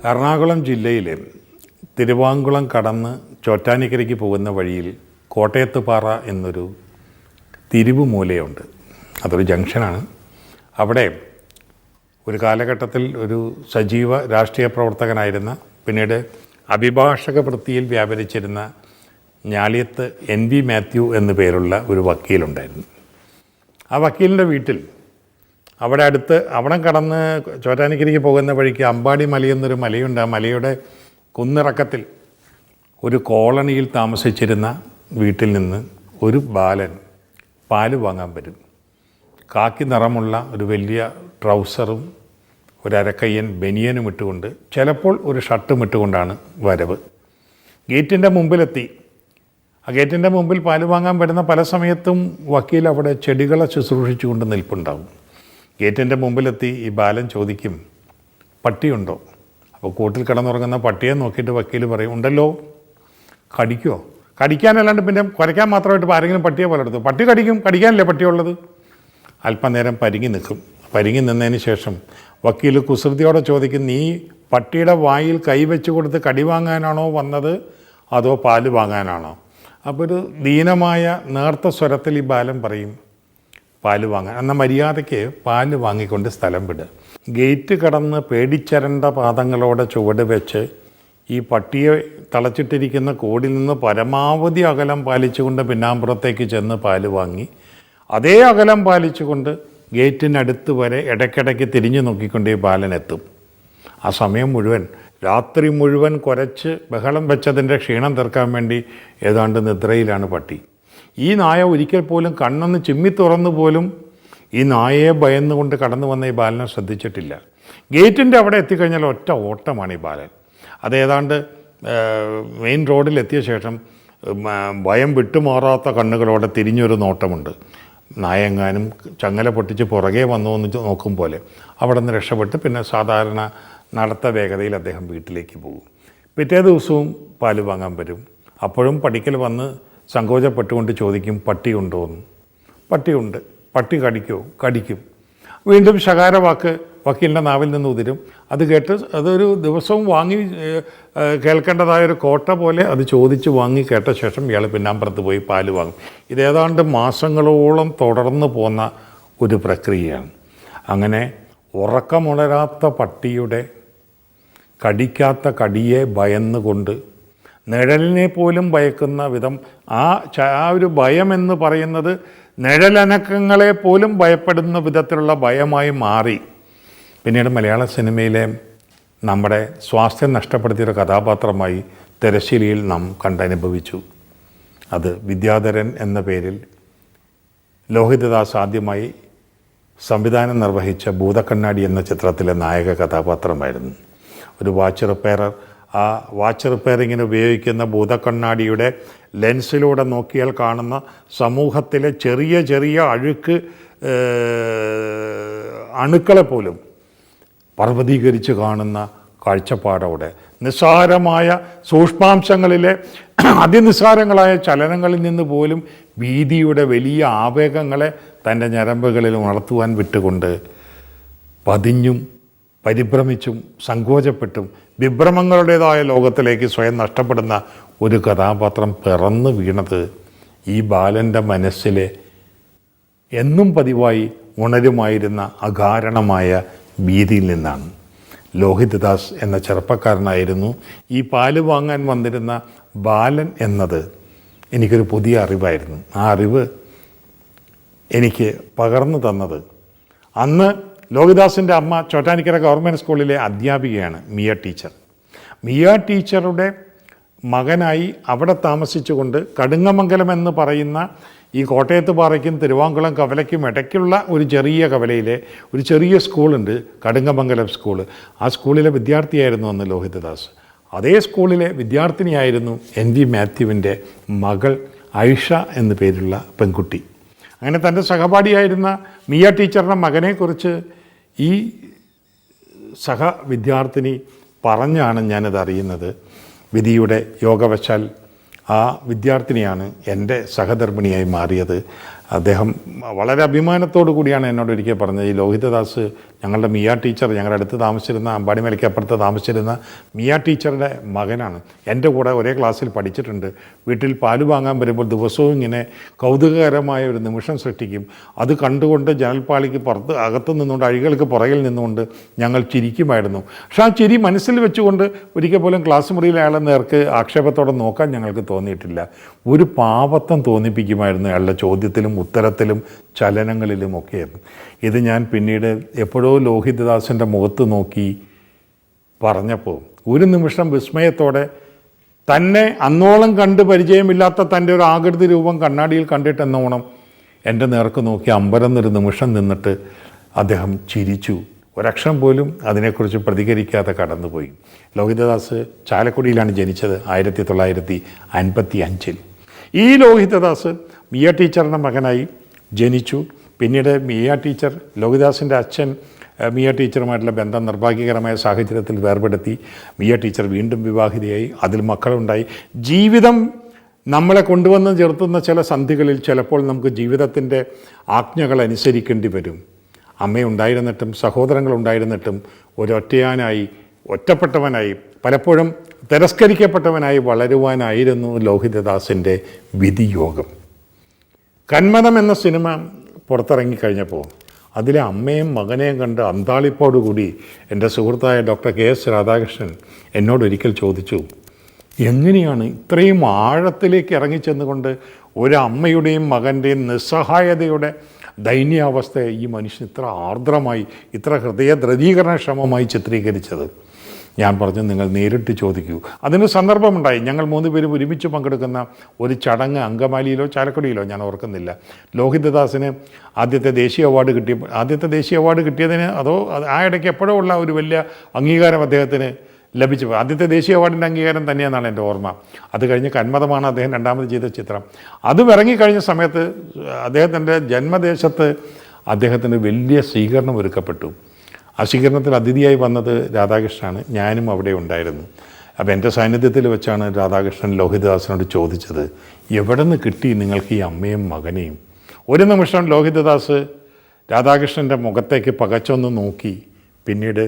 എറണാകുളം ജില്ലയിലെ തിരുവാങ്കുളം കടന്ന് ചോറ്റാനിക്കരയ്ക്ക് പോകുന്ന വഴിയിൽ കോട്ടയത്തുപാറ എന്നൊരു തിരിവ് മൂലയുണ്ട്. അതൊരു ജംഗ്ഷനാണ്. അവിടെ ഒരു കാലഘട്ടത്തിൽ ഒരു സജീവ രാഷ്ട്രീയ പ്രവർത്തകനായിരുന്ന, പിന്നീട് അഭിഭാഷക വൃത്തിയിൽ വ്യാപരിച്ചിരുന്ന ഞാലിയത്ത് NV മാത്യു എന്നു പേരുള്ള ഒരു വക്കീലുണ്ടായിരുന്നു. ആ വക്കീലിൻ്റെ വീട്ടിൽ അവിടെ കടന്ന് ചോറ്റാനിക്കരയ്ക്ക് പോകുന്ന വഴിക്ക് അമ്പാടി മലയെന്നൊരു മലയുണ്ട്. ആ മലയുടെ കുന്നിറക്കത്തിൽ ഒരു കോളനിയിൽ താമസിച്ചിരുന്ന വീട്ടിൽ നിന്ന് ഒരു ബാലൻ പാല് വാങ്ങാൻ വരും. കാക്കി നിറമുള്ള ഒരു വലിയ ട്രൗസറും ഒരു അരക്കയ്യൻ ബനിയനും ഇട്ടുകൊണ്ട്, ചിലപ്പോൾ ഒരു ഷർട്ടും ഇട്ടുകൊണ്ടാണ് വരവ്. ഗേറ്റിൻ്റെ മുമ്പിലെത്തി. ആ ഗേറ്റിൻ്റെ മുമ്പിൽ പാല് വാങ്ങാൻ വരുന്ന പല സമയത്തും വക്കീൽ അവിടെ ചെടികളെ ശുശ്രൂഷിച്ചുകൊണ്ട് നിൽപ്പുണ്ടാവും. ഗേറ്റിൻ്റെ മുമ്പിലെത്തി ഈ ബാലൻ ചോദിക്കും, പട്ടിയുണ്ടോ? അപ്പോൾ കൂട്ടിൽ കിടന്നുറങ്ങുന്ന പട്ടിയെ നോക്കിയിട്ട് വക്കീൽ പറയും, ഉണ്ടല്ലോ. കടിക്കുമോ? കടിക്കാനല്ലാണ്ട് പിന്നെ കുരയ്ക്കാൻ മാത്രമായിട്ട് ഇപ്പോൾ ആരെങ്കിലും പട്ടിയെ പോലെ എടുത്തു? പട്ടി കടിക്കും, കടിക്കാനല്ലേ പട്ടിയുള്ളത്? അല്പനേരം പരിങ്ങി നിൽക്കും. പരിങ്ങി നിന്നതിന് ശേഷം വക്കീൽ കുസൃതിയോടെ ചോദിക്കും, നീ പട്ടിയുടെ വായിൽ കൈവച്ച് കൊടുത്ത് കടി വാങ്ങാനാണോ വന്നത്, അതോ പാല് വാങ്ങാനാണോ? അപ്പോൾ ഒരു ദീനമായ നേർത്ത സ്വരത്തിൽ ഈ ബാലൻ പറയും, പാല് വാങ്ങാൻ. എന്നാൽ മര്യാദയ്ക്ക് പാല് വാങ്ങിക്കൊണ്ട് സ്ഥലം വിടുക. ഗേറ്റ് കടന്ന് പേടിച്ചരണ്ട പാദങ്ങളോടെ ചുവട് വെച്ച് ഈ പട്ടിയെ തളച്ചിട്ടിരിക്കുന്ന കോടിൽ നിന്ന് പരമാവധി അകലം പാലിച്ചുകൊണ്ട് പിന്നാമ്പുറത്തേക്ക് ചെന്ന് പാല് വാങ്ങി, അതേ അകലം പാലിച്ചുകൊണ്ട് ഗേറ്റിനടുത്ത് വരെ ഇടയ്ക്കിടയ്ക്ക് തിരിഞ്ഞു നോക്കിക്കൊണ്ട് ഈ ബാലനെത്തും. ആ സമയം മുഴുവൻ, രാത്രി മുഴുവൻ കുരച്ച് ബഹളം വെച്ചതിൻ്റെ ക്ഷീണം തീർക്കാൻ വേണ്ടി ഏതാണ്ട് നിദ്രയിലാണ് പട്ടി. ഈ നായ ഒരിക്കൽ പോലും കണ്ണൊന്ന് ചിമ്മി തുറന്നു പോലും ഈ നായയെ ഭയന്നുകൊണ്ട് കടന്നു വന്ന ഈ ബാലനെ ശ്രദ്ധിച്ചിട്ടില്ല. ഗേറ്റിൻ്റെ അവിടെ എത്തിക്കഴിഞ്ഞാൽ ഒറ്റ ഓട്ടമാണ് ഈ ബാലൻ. അതേതാണ്ട് മെയിൻ റോഡിലെത്തിയ ശേഷം ഭയം വിട്ടുമാറാത്ത കണ്ണുകളോടെ തിരിഞ്ഞൊരു നോട്ടമുണ്ട്. നായങ്ങാനും ചങ്ങല പൊട്ടിച്ച് പുറകെ വന്നു എന്ന് നോക്കും പോലെ അവിടെ നിന്ന് രക്ഷപ്പെട്ട് പിന്നെ സാധാരണ നടത്ത വേഗതയിൽ അദ്ദേഹം വീട്ടിലേക്ക് പോകും. പിറ്റേ ദിവസവും പാല് വാങ്ങാൻ വരും. അപ്പോഴും പടിക്കൽ വന്ന് സങ്കോചപ്പെട്ടുകൊണ്ട് ചോദിക്കും, പട്ടിയുണ്ടോ എന്ന്. പട്ടിയുണ്ട്. പട്ടി കടിക്കുമോ? കടിക്കും. വീണ്ടും ശകാരവാക്ക് വക്കീലിൻ്റെ നാവിൽ നിന്ന് ഉതിരും. അത് കേട്ട് അതൊരു ദിവസവും വാങ്ങി കേൾക്കേണ്ടതായൊരു കോട്ട പോലെ അത് ചോദിച്ച് വാങ്ങി കേട്ട ശേഷം ഇയാൾ പിന്നാമ്പുറത്ത് പോയി പാല് വാങ്ങും. ഇതേതാണ്ട് മാസങ്ങളോളം തുടർന്ന് പോന്ന ഒരു പ്രക്രിയയാണ്. അങ്ങനെ ഉറക്കമുണരാത്ത പട്ടിയുടെ കടിക്കാത്ത കടിയെ ഭയന്നുകൊണ്ട്, നിഴലിനെ പോലും ഭയക്കുന്ന വിധം ആ ഒരു ഭയമെന്ന് പറയുന്നത് നിഴലനക്കങ്ങളെ പോലും ഭയപ്പെടുന്ന വിധത്തിലുള്ള ഭയമായി മാറി. പിന്നീട് മലയാള സിനിമയിലെ നമ്മുടെ സ്വാസ്ഥ്യം നഷ്ടപ്പെടുത്തിയൊരു കഥാപാത്രമായി തിരശ്ശീലയിൽ നാം കണ്ടനുഭവിച്ചു. അത് വിദ്യാധരൻ എന്ന പേരിൽ ലോഹിതദാസ് ആദ്യമായി സംവിധാനം നിർവഹിച്ച ഭൂതക്കണ്ണാടി എന്ന ചിത്രത്തിലെ നായക കഥാപാത്രമായിരുന്നു. ഒരു വാച്ച് റിപ്പയറർ. ആ വാച്ച് റിപ്പയറിങ്ങിന് ഉപയോഗിക്കുന്ന ഭൂതക്കണ്ണാടിയുടെ ലെൻസിലൂടെ നോക്കിയാൽ കാണുന്ന സമൂഹത്തിലെ ചെറിയ ചെറിയ അണുക്കളെ പോലും പർവ്വതീകരിച്ച് കാണുന്ന കാഴ്ചപ്പാടോടെ നിസ്സാരമായ സൂക്ഷ്മാംശങ്ങളിലെ അതിനിസ്സാരങ്ങളായ ചലനങ്ങളിൽ നിന്ന് പോലും ഭീതിയുടെ വലിയ ആവേഗങ്ങളെ തൻ്റെ ഞരമ്പുകളിൽ ഉണർത്തുവാൻ വിട്ടുകൊണ്ട് പതിഞ്ഞും പരിഭ്രമിച്ചും സങ്കോചപ്പെട്ടും വിഭ്രമങ്ങളുടേതായ ലോകത്തിലേക്ക് സ്വയം നഷ്ടപ്പെടുന്ന ഒരു കഥാപാത്രം പിറന്നു വീണത് ഈ ബാലൻ്റെ മനസ്സിലെ എന്നും പതിവായി ഉണരുമായിരുന്ന അകാരണമായ ഭീതിയിൽ നിന്നാണ്. ലോഹിതദാസ് എന്ന ചെറുപ്പക്കാരനായിരുന്നു ഈ പാല് വാങ്ങാൻ വന്നിരുന്ന ബാലൻ എന്നത് എനിക്കൊരു പുതിയ അറിവായിരുന്നു. ആ അറിവ് എനിക്ക് പകർന്നു തന്നത്, അന്ന് ലോഹിതദാസിൻ്റെ അമ്മ ചോറ്റാനിക്കര ഗവൺമെൻറ് സ്കൂളിലെ അധ്യാപികയാണ് മിയ ടീച്ചർ. മിയ ടീച്ചറുടെ മകനായി അവിടെ താമസിച്ചുകൊണ്ട് കടുങ്ങമംഗലം എന്ന് പറയുന്ന ഈ കോട്ടയത്തുപാറയ്ക്കും തിരുവാങ്കുളം കവലയ്ക്കും ഇടയ്ക്കുള്ള ഒരു ചെറിയ കവലയിലെ ഒരു ചെറിയ സ്കൂളുണ്ട്, കടുങ്ങമംഗലം സ്കൂള്. ആ സ്കൂളിലെ വിദ്യാർത്ഥിയായിരുന്നു അന്ന് ലോഹിതദാസ്. അതേ സ്കൂളിലെ വിദ്യാർത്ഥിനിയായിരുന്നു NV മാത്യുവിൻ്റെ മകൾ ഐഷ എന്നു പേരുള്ള പെൺകുട്ടി. അങ്ങനെ തൻ്റെ സഹപാഠിയായിരുന്ന മിയ ടീച്ചറുടെ മകനെക്കുറിച്ച് ഈ വിദ്യാർത്ഥിനി പറഞ്ഞാണ് ഞാനത് അറിയുന്നത്. വിധിയുടെ യോഗവശാൽ ആ വിദ്യാർത്ഥിനിയാണ് എൻ്റെ സഹധർമ്മിണിയായി മാറിയത്. അദ്ദേഹം വളരെ അഭിമാനത്തോടു കൂടിയാണ് എന്നോട് ഒരിക്കൽ പറഞ്ഞത്, ഈ ലോഹിതദാസ് ഞങ്ങളുടെ മിയ ടീച്ചർ, ഞങ്ങളുടെ അടുത്ത് താമസിച്ചിരുന്ന അമ്പാടിമലയ്ക്കപ്പുറത്ത് താമസിച്ചിരുന്ന മിയ ടീച്ചറുടെ മകനാണ്. എൻ്റെ കൂടെ ഒരേ ക്ലാസ്സിൽ പഠിച്ചിട്ടുണ്ട്. വീട്ടിൽ പാല് വാങ്ങാൻ വരുമ്പോൾ ദിവസവും ഇങ്ങനെ കൗതുകകരമായ ഒരു നിമിഷം സൃഷ്ടിക്കും. അത് കണ്ടുകൊണ്ട് ജനൽപ്പാളിക്ക് പുറത്ത് അകത്ത് നിന്നുകൊണ്ട് അഴികൾക്ക് പുറകിൽ നിന്നുകൊണ്ട് ഞങ്ങൾ ചിരിക്കുമായിരുന്നു. പക്ഷേ ആ ചിരി മനസ്സിൽ വെച്ചുകൊണ്ട് ഒരിക്കൽ പോലും ക്ലാസ് മുറിയിൽ അയാളെ നേർക്ക് ആക്ഷേപത്തോടെ നോക്കാൻ ഞങ്ങൾക്ക് തോന്നിയിട്ടില്ല. ഒരു പാവത്വം തോന്നിപ്പിക്കുമായിരുന്നു അയാളുടെ ചോദ്യത്തിലും ഉത്തരത്തിലും ചലനങ്ങളിലുമൊക്കെയായിരുന്നു. ഇത് ഞാൻ പിന്നീട് എപ്പോഴോ ലോഹിതദാസിൻ്റെ മുഖത്ത് നോക്കി പറഞ്ഞപ്പോൾ ഒരു നിമിഷം വിസ്മയത്തോടെ തന്നെ അന്നോളം കണ്ട് പരിചയമില്ലാത്ത തൻ്റെ ഒരു ആകൃതി രൂപം കണ്ണാടിയിൽ കണ്ടിട്ടെന്നോണം എൻ്റെ നേർക്ക് നോക്കി അമ്പരന്നൊരു നിമിഷം നിന്നിട്ട് അദ്ദേഹം ചിരിച്ചു. ഒരക്ഷരം പോലും അതിനെക്കുറിച്ച് പ്രതികരിക്കാതെ കടന്നുപോയി. ലോഹിതദാസ് ചാലക്കുടിയിലാണ് ജനിച്ചത് 1955. ഈ ലോഹിതദാസ് മിയ ടീച്ചറുടെ മകനായി ജനിച്ചു. പിന്നീട് മിയ ടീച്ചർ, ലോഹിതദാസിൻ്റെ അച്ഛൻ മിയ ടീച്ചറുമായിട്ടുള്ള ബന്ധം നിർഭാഗ്യകരമായ സാഹചര്യത്തിൽ വേർപെടുത്തി. മിയ ടീച്ചർ വീണ്ടും വിവാഹിതയായി, അതിൽ മക്കളുണ്ടായി. ജീവിതം നമ്മളെ കൊണ്ടുവന്ന് ചേർത്തുന്ന ചില സന്ധികളിൽ ചിലപ്പോൾ നമുക്ക് ജീവിതത്തിൻ്റെ ആജ്ഞകൾ അനുസരിക്കേണ്ടി വരും. അമ്മയുണ്ടായിരുന്നിട്ടും സഹോദരങ്ങളുണ്ടായിരുന്നിട്ടും ഒരൊറ്റയാനായി, ഒറ്റപ്പെട്ടവനായി, പലപ്പോഴും തിരസ്കരിക്കപ്പെട്ടവനായി വളരുവാനായിരുന്നു ലോഹിതദാസിൻ്റെ വിധിയോഗം. കന്മദം എന്ന സിനിമ പുറത്തിറങ്ങിക്കഴിഞ്ഞപ്പോൾ അതിലെ അമ്മയും മകനെയും കണ്ട് അന്താളിപ്പോടുകൂടി എൻ്റെ സുഹൃത്തായ ഡോക്ടർ KS രാധാകൃഷ്ണൻ എന്നോടൊരിക്കൽ ചോദിച്ചു, എങ്ങനെയാണ് ഇത്രയും ആഴത്തിലേക്ക് ഇറങ്ങിച്ചെന്നുകൊണ്ട് ഒരു അമ്മയുടെയും മകൻ്റെയും നിസ്സഹായതയുടെ ദയനീയാവസ്ഥയെ ഈ മനുഷ്യൻ ഇത്ര ആർദ്രമായി, ഇത്ര ഹൃദയദ്രവീകരണക്ഷമമായി ചിത്രീകരിച്ചത്? ഞാൻ പറഞ്ഞു, നിങ്ങൾ നേരിട്ട് ചോദിക്കൂ. അതിന് സന്ദർഭമുണ്ടായി. ഞങ്ങൾ 3 പേരും ഒരുമിച്ച് പങ്കെടുക്കുന്ന ഒരു ചടങ്ങ് അങ്കമാലിയിലോ ചാലക്കുടിയിലോ, ഞാൻ ഓർക്കുന്നില്ല. ലോഹിതദാസിന് ആദ്യത്തെ ദേശീയ അവാർഡ് കിട്ടിയതിന് അതോ ആ ഇടയ്ക്ക് എപ്പോഴോ ഉള്ള ഒരു വലിയ അംഗീകാരം അദ്ദേഹത്തിന് ലഭിച്ചു. ആദ്യത്തെ ദേശീയ അവാർഡിൻ്റെ അംഗീകാരം തന്നെയെന്നാണ് എൻ്റെ ഓർമ്മ. അത് കഴിഞ്ഞ് കന്മദമാണ് അദ്ദേഹം രണ്ടാമത് ചെയ്ത ചിത്രം. അതും ഇറങ്ങിക്കഴിഞ്ഞ സമയത്ത് അദ്ദേഹത്തിൻ്റെ ജന്മദേശത്ത് അദ്ദേഹത്തിന് വലിയ സ്വീകരണം ഒരുക്കപ്പെട്ടു. ആ സ്വീകരണത്തിൽ അതിഥിയായി വന്നത് രാധാകൃഷ്ണനാണ്. ഞാനും അവിടെ ഉണ്ടായിരുന്നു. അപ്പോൾ എൻ്റെ സാന്നിധ്യത്തിൽ വെച്ചാണ് രാധാകൃഷ്ണൻ ലോഹിതദാസിനോട് ചോദിച്ചത്, എവിടെ നിന്ന് കിട്ടി നിങ്ങൾക്ക് ഈ അമ്മയും മകനെയും? ഒരു നിമിഷം ലോഹിതദാസ് രാധാകൃഷ്ണൻ്റെ മുഖത്തേക്ക് പകച്ചൊന്ന് നോക്കി. പിന്നീട്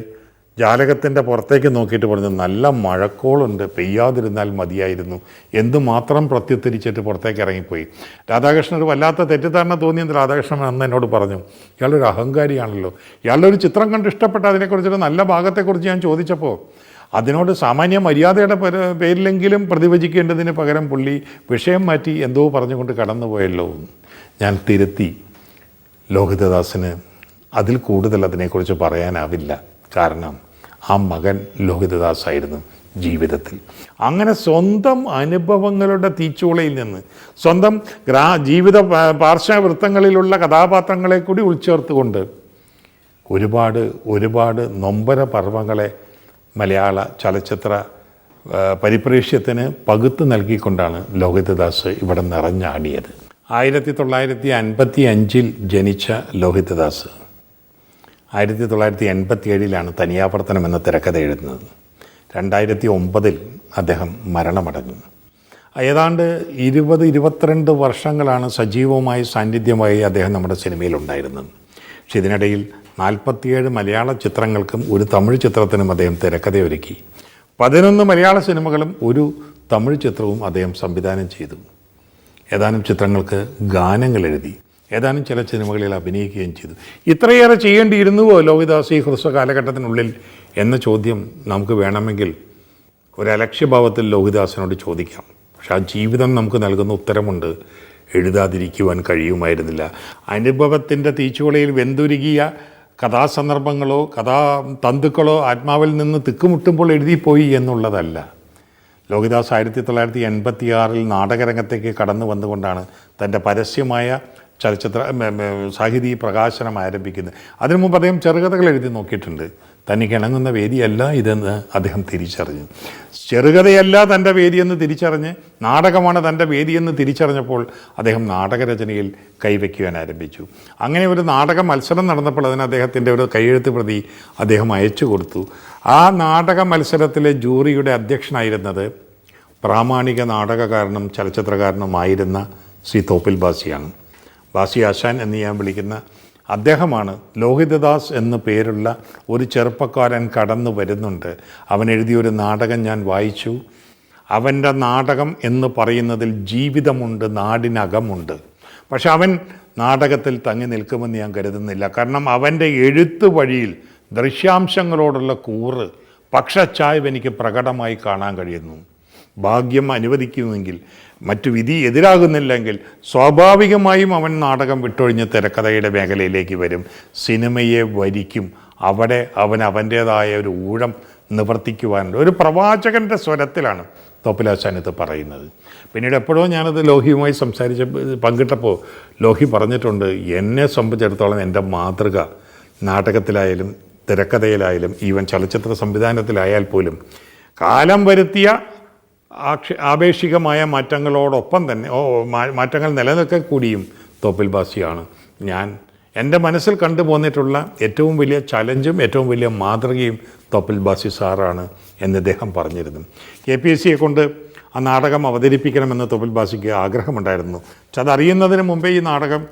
ജാലകത്തിൻ്റെ പുറത്തേക്ക് നോക്കിയിട്ട് പറഞ്ഞു, നല്ല മഴക്കോളുണ്ട്, പെയ്യാതിരുന്നാൽ മതിയായിരുന്നു. എന്തുമാത്രം പ്രത്യുത്തരിച്ചിട്ട് പുറത്തേക്ക് ഇറങ്ങിപ്പോയി. രാധാകൃഷ്ണൻ ഒരു വല്ലാത്ത തെറ്റിദ്ധാരണ തോന്നിയെന്ന് രാധാകൃഷ്ണൻ അന്ന് എന്നോട് പറഞ്ഞു, ഇയാളൊരു അഹങ്കാരിയാണല്ലോ. ഇയാളുടെ ഒരു ചിത്രം കണ്ട് ഇഷ്ടപ്പെട്ട അതിനെക്കുറിച്ചൊരു നല്ല ഭാഗത്തെക്കുറിച്ച് ഞാൻ ചോദിച്ചപ്പോൾ അതിനോട് സാമാന്യ മര്യാദയുടെ പേരിലെങ്കിലും പ്രതിവചിക്കേണ്ടതിന് പകരം പുള്ളി വിഷയം മാറ്റി എന്തോ പറഞ്ഞുകൊണ്ട് കടന്നുപോയല്ലോ. ഞാൻ തിരുത്തി, ലോഹിതദാസിന് അതിൽ കൂടുതൽ അതിനെക്കുറിച്ച് പറയാനാവില്ല. കാരണം ആ മകൻ ലോഹിതദാസായിരുന്നു ജീവിതത്തിൽ. അങ്ങനെ സ്വന്തം അനുഭവങ്ങളുടെ തീച്ചൂളയിൽ നിന്ന്, സ്വന്തം ജീവിത പാർശ്വവൃത്തങ്ങളിലുള്ള കഥാപാത്രങ്ങളെ കൂടി ഉൾച്ചേർത്തുകൊണ്ട് ഒരുപാട് നൊമ്പര പർവ്വങ്ങളെ മലയാള ചലച്ചിത്ര പരിപ്രേക്ഷ്യത്തിന് പകുത്ത് നൽകിക്കൊണ്ടാണ് ലോഹിതദാസ് ഇവിടെ നിറഞ്ഞാടിയത്. 1955 ജനിച്ച ലോഹിതദാസ് 1987 തനിയാവർത്തനം എന്ന തിരക്കഥ എഴുതുന്നത്. 2009 അദ്ദേഹം മരണമടഞ്ഞു. ഏതാണ്ട് 20-22 വർഷങ്ങളാണ് സജീവമായി സാന്നിധ്യമായി അദ്ദേഹം നമ്മുടെ സിനിമയിലുണ്ടായിരുന്നത്. പക്ഷെ ഇതിനിടയിൽ 47 മലയാള ചിത്രങ്ങൾക്കും ഒരു തമിഴ് ചിത്രത്തിനും അദ്ദേഹം തിരക്കഥയൊരുക്കി. 11 മലയാള സിനിമകളും ഒരു തമിഴ് ചിത്രവും അദ്ദേഹം സംവിധാനം ചെയ്തു. ഏതാനും ചിത്രങ്ങൾക്ക് ഗാനങ്ങൾ എഴുതി. ഏതാനും ചില സിനിമകളിൽ അഭിനയിക്കുകയും ചെയ്തു. ഇത്രയേറെ ചെയ്യേണ്ടിയിരുന്നുവോ ലോഹിതദാസ് ഈ ഹ്രസ്വ കാലഘട്ടത്തിനുള്ളിൽ എന്ന ചോദ്യം നമുക്ക് വേണമെങ്കിൽ ഒരലക്ഷ്യഭാവത്തിൽ ലോഹിതദാസിനോട് ചോദിക്കാം. പക്ഷെ ആ ജീവിതം നമുക്ക് നൽകുന്ന ഉത്തരമുണ്ട്, എഴുതാതിരിക്കുവാൻ കഴിയുമായിരുന്നില്ല. അനുഭവത്തിൻ്റെ തീച്ചുളയിൽ വെന്തുരുകിയ കഥാസന്ദർഭങ്ങളോ കഥാതന്തുക്കളോ ആത്മാവിൽ നിന്ന് തിക്കുമുട്ടുമ്പോൾ എഴുതിപ്പോയി എന്നുള്ളതല്ല. ലോഹിതദാസ് 1986 നാടകരംഗത്തേക്ക് കടന്നു വന്നുകൊണ്ടാണ് തൻ്റെ പരസ്യമായ ചലച്ചിത്ര സാഹിതി പ്രകാശനം ആരംഭിക്കുന്നത്. അതിനു മുമ്പ് അദ്ദേഹം ചെറുകഥകൾ എഴുതി നോക്കിയിട്ടുണ്ട്. തനിക്ക് ഇണങ്ങുന്ന വേദിയല്ല ഇതെന്ന് അദ്ദേഹം തിരിച്ചറിഞ്ഞു. ചെറുകഥയല്ല തൻ്റെ വേദിയെന്ന് തിരിച്ചറിഞ്ഞ് നാടകമാണ് തൻ്റെ വേദിയെന്ന് തിരിച്ചറിഞ്ഞപ്പോൾ അദ്ദേഹം നാടകരചനയിൽ കൈവയ്ക്കുവാൻ ആരംഭിച്ചു. അങ്ങനെ ഒരു നാടക മത്സരം നടന്നപ്പോൾ അതിന് അദ്ദേഹത്തിൻ്റെ ഒരു കൈയെഴുത്ത് പ്രതി അദ്ദേഹം അയച്ചു കൊടുത്തു. ആ നാടക മത്സരത്തിലെ ജൂറിയുടെ അധ്യക്ഷനായിരുന്നത് പ്രാമാണിക നാടകകാരനും ചലച്ചിത്രകാരനുമായിരുന്ന ശ്രീ തോപ്പിൽ ബാസിയാണ്. ബാസി ആശാൻ എന്ന് ഞാൻ വിളിക്കുന്ന അദ്ദേഹമാണ് ലോഹിതദാസ് എന്നു പേരുള്ള ഒരു ചെറുപ്പക്കാരൻ കടന്നു വരുന്നുണ്ട്. അവൻ എഴുതിയൊരു നാടകം ഞാൻ വായിച്ചു. അവൻ്റെ നാടകം എന്ന് പറയുന്നതിൽ ജീവിതമുണ്ട്, നാടിനകമുണ്ട്. പക്ഷെ അവൻ നാടകത്തിൽ തങ്ങി നിൽക്കുമെന്ന് ഞാൻ കരുതുന്നില്ല. കാരണം അവൻ്റെ എഴുത്ത് വഴിയിൽ ദൃശ്യാംശങ്ങളോടുള്ള കൂറ്, പക്ഷച്ചായ്വ് എനിക്ക് പ്രകടമായി കാണാൻ കഴിയുന്നു. ഭാഗ്യം അനുവദിക്കുമെങ്കിൽ, മറ്റു വിധി എതിരാകുന്നില്ലെങ്കിൽ സ്വാഭാവികമായും അവൻ നാടകം വിട്ടൊഴിഞ്ഞ് തിരക്കഥയുടെ മേഖലയിലേക്ക് വരും, സിനിമയെ വരിക്കും. അവിടെ അവൻ അവൻ്റേതായ ഒരു ഊഴം നിവർത്തിക്കുവാനുണ്ട്. ഒരു പ്രവാചകൻ്റെ സ്വരത്തിലാണ് തോപ്പിലാശാൻ ഇത് പറയുന്നത്. പിന്നീട് എപ്പോഴോ ഞാനത് ലോഹിയുമായി പങ്കിട്ടപ്പോൾ ലോഹി പറഞ്ഞിട്ടുണ്ട്, എന്നെ സംബന്ധിച്ചിടത്തോളം എൻ്റെ മാതൃക നാടകത്തിലായാലും തിരക്കഥയിലായാലും ഈവൻ ചലച്ചിത്ര സംവിധാനത്തിലായാൽ പോലും കാലം വരുത്തിയ ആപേക്ഷികമായ മാറ്റങ്ങളോടൊപ്പം തന്നെ മാറ്റങ്ങൾ നിലനിൽക്കാൻ കൂടിയും തോപ്പിൽ ബാസിയാണ്. എൻ്റെ മനസ്സിൽ കണ്ടുപോന്നിട്ടുള്ള ഏറ്റവും വലിയ ചലഞ്ചും ഏറ്റവും വലിയ മാതൃകയും തോപ്പിൽ ബാസി സാറാണ് എന്ന് അദ്ദേഹം പറഞ്ഞിരുന്നു. KPSC കൊണ്ട് ആ നാടകം അവതരിപ്പിക്കണമെന്ന് തോപ്പിൽ ബാസിക്ക് ആഗ്രഹമുണ്ടായിരുന്നു. പക്ഷെ അതറിയുന്നതിന് മുമ്പേ ഈ നാടകം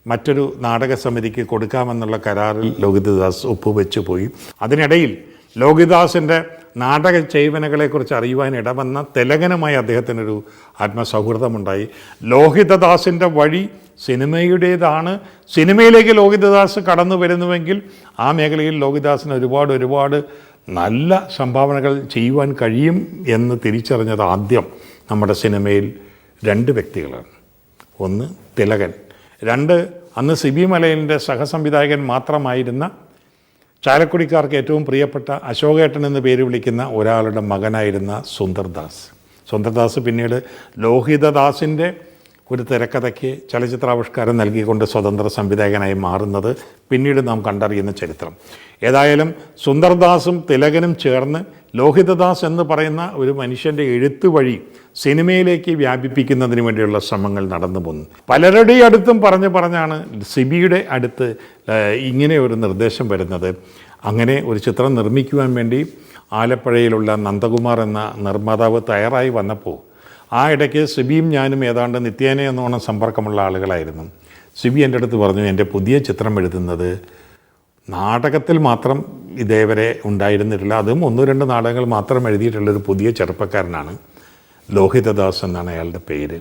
മറ്റൊരു നാടക സമിതിക്ക് കൊടുക്കാമെന്നുള്ള കരാറിൽ ലോഹിതദാസ് ഒപ്പുവെച്ചു പോയി. അതിനിടയിൽ ലോഹിതദാസിൻ്റെ നാടക ചെയ്വനകളെക്കുറിച്ച് അറിയുവാൻ ഇടവന്ന തിലകനുമായി അദ്ദേഹത്തിനൊരു ആത്മസൗഹൃദമുണ്ടായി. ലോഹിതദാസിൻ്റെ വഴി സിനിമയുടേതാണ്. സിനിമയിലേക്ക് ലോഹിതദാസ് കടന്നു വരുന്നുവെങ്കിൽ ആ മേഖലയിൽ ലോഹിതദാസിന് ഒരുപാട് നല്ല സംഭാവനകൾ ചെയ്യുവാൻ കഴിയും എന്ന് തിരിച്ചറിഞ്ഞത് ആദ്യം നമ്മുടെ സിനിമയിൽ 2 വ്യക്തികളാണ്. ഒന്ന് തിലകൻ, 2 അന്ന് സിബി മലയിലിൻ്റെ സഹസംവിധായകൻ മാത്രമായിരുന്ന ചാലക്കുടിക്കാർക്ക് ഏറ്റവും പ്രിയപ്പെട്ട അശോകേട്ടൻ എന്ന് പേര് വിളിക്കുന്ന ഒരാളുടെ മകനായിരുന്ന സുന്ദർദാസ് പിന്നീട് ലോഹിതദാസിൻ്റെ ഒരു തിരക്കഥയ്ക്ക് ചലച്ചിത്രാവിഷ്കാരം നൽകിക്കൊണ്ട് സ്വതന്ത്ര സംവിധായകനായി മാറുന്നത് പിന്നീട് നാം കണ്ടറിയുന്ന ചരിത്രം. ഏതായാലും സുന്ദർദാസും തിലകനും ചേർന്ന് ലോഹിതദാസ് എന്ന് പറയുന്ന ഒരു മനുഷ്യൻ്റെ എഴുത്ത് വഴി സിനിമയിലേക്ക് വ്യാപിപ്പിക്കുന്നതിന് വേണ്ടിയുള്ള ശ്രമങ്ങൾ നടന്നു പോകുന്നു. പലരുടെ അടുത്തും പറഞ്ഞാണ് സിബിയുടെ അടുത്ത് ഇങ്ങനെ ഒരു നിർദ്ദേശം വരുന്നത്. അങ്ങനെ ഒരു ചിത്രം നിർമ്മിക്കുവാൻ വേണ്ടി ആലപ്പുഴയിലുള്ള നന്ദകുമാർ എന്ന നിർമ്മാതാവ് തയ്യാറായി വന്നപ്പോൾ ആ ഇടയ്ക്ക് സിബിയും ഞാനും ഏതാണ്ട് നിത്യേന എന്നോണം സമ്പർക്കമുള്ള ആളുകളായിരുന്നു. സിബി എൻ്റെ അടുത്ത് പറഞ്ഞു, എൻ്റെ പുതിയ ചിത്രം എഴുതുന്നത് നാടകത്തിൽ മാത്രം ഇതേവരെ ഉണ്ടായിരുന്നിട്ടില്ല, അതും 1-2 നാടകങ്ങൾ മാത്രം എഴുതിയിട്ടുള്ളൊരു പുതിയ ചെറുപ്പക്കാരനാണ്. ലോഹിതദാസ് എന്നാണ് അയാളുടെ പേര്.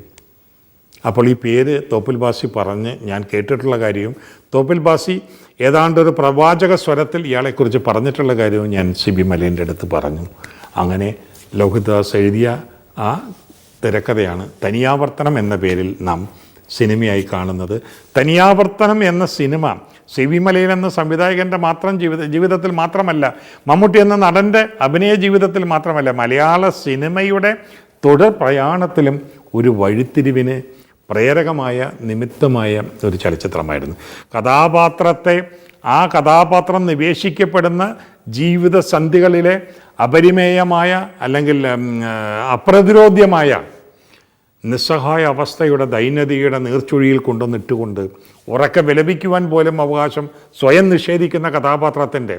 അപ്പോൾ ഈ പേര് തോപ്പിൽ ബാസി പറഞ്ഞ് ഞാൻ കേട്ടിട്ടുള്ള കാര്യവും തോപ്പിൽ ബാസി ഏതാണ്ടൊരു പ്രവാചക സ്വരത്തിൽ ഇയാളെക്കുറിച്ച് പറഞ്ഞിട്ടുള്ള കാര്യവും ഞാൻ സിബി മലേൻ്റെ അടുത്ത് പറഞ്ഞു. അങ്ങനെ ലോഹിതദാസ് എഴുതിയ ആ തിരക്കഥയാണ് തനിയാവർത്തനം എന്ന പേരിൽ നാം സിനിമയായി കാണുന്നത്. തനിയാവർത്തനം എന്ന സിനിമ സിബി മലയിൽ എന്ന സംവിധായകൻ്റെ മാത്രം ജീവിതത്തിൽ മാത്രമല്ല, മമ്മൂട്ടി എന്ന നടൻ്റെ അഭിനയ ജീവിതത്തിൽ മാത്രമല്ല, മലയാള സിനിമയുടെ തുടർ പ്രയാണത്തിലും ഒരു വഴിത്തിരിവിന് പ്രേരകമായ നിമിത്തമായ ഒരു ചലച്ചിത്രമായിരുന്നു. ആ കഥാപാത്രം നിവേശിക്കപ്പെടുന്ന ജീവിതസന്ധികളിലെ അപരിമേയമായ അല്ലെങ്കിൽ അപ്രതിരോധ്യമായ നിസ്സഹായ അവസ്ഥയുടെ ദൈന്യതയുടെ നീർച്ചുഴിയിൽ കൊണ്ടുവന്നിട്ടുകൊണ്ട് ഉറക്കെ വിലപിക്കുവാൻ പോലും അവകാശം സ്വയം നിഷേധിക്കുന്ന കഥാപാത്രത്തിൻ്റെ